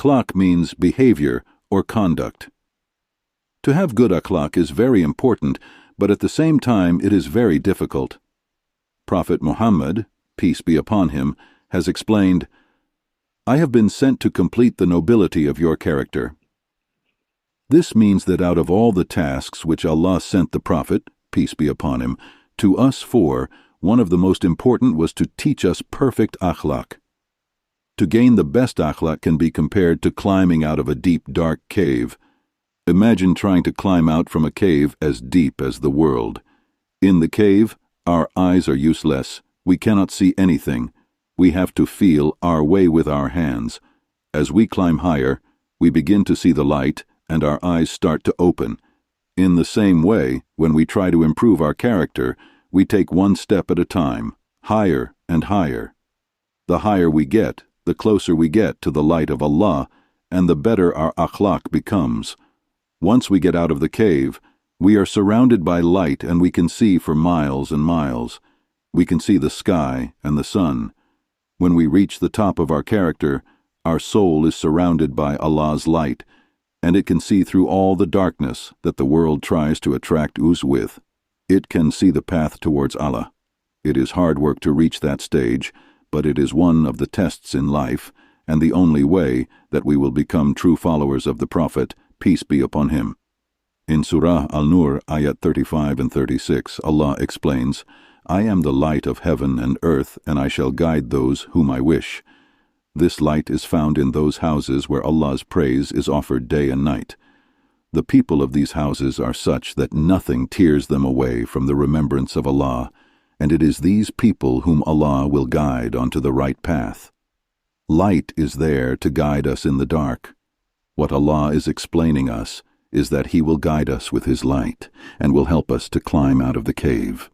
Akhlaq means behavior or conduct. To have good akhlaq is very important, but at the same time it is very difficult. Prophet Muhammad, peace be upon him, has explained, "I have been sent to complete the nobility of your character." This means that out of all the tasks which Allah sent the Prophet, peace be upon him, to us for, one of the most important was to teach us perfect akhlaq. To gain the best akhlaq can be compared to climbing out of a deep, dark cave. Imagine trying to climb out from a cave as deep as the world. In the cave, our eyes are useless. We cannot see anything. We have to feel our way with our hands. As we climb higher, we begin to see the light, and our eyes start to open. In the same way, when we try to improve our character, we take one step at a time, higher and higher. The higher we get, the closer we get to the light of Allah, and the better our akhlaq becomes. Once we get out of the cave, we are surrounded by light and we can see for miles and miles. We can see the sky and the sun. When we reach the top of our character, our soul is surrounded by Allah's light, and it can see through all the darkness that the world tries to attract us with. It can see the path towards Allah. It is hard work to reach that stage, but it is one of the tests in life, and the only way that we will become true followers of the Prophet, peace be upon him. In Surah Al-Nur, ayat 35 and 36, Allah explains, "I am the light of heaven and earth, and I shall guide those whom I wish." This light is found in those houses where Allah's praise is offered day and night. The people of these houses are such that nothing tears them away from the remembrance of Allah, and it is these people whom Allah will guide onto the right path. Light is there to guide us in the dark. What Allah is explaining us is that He will guide us with His light and will help us to climb out of the cave.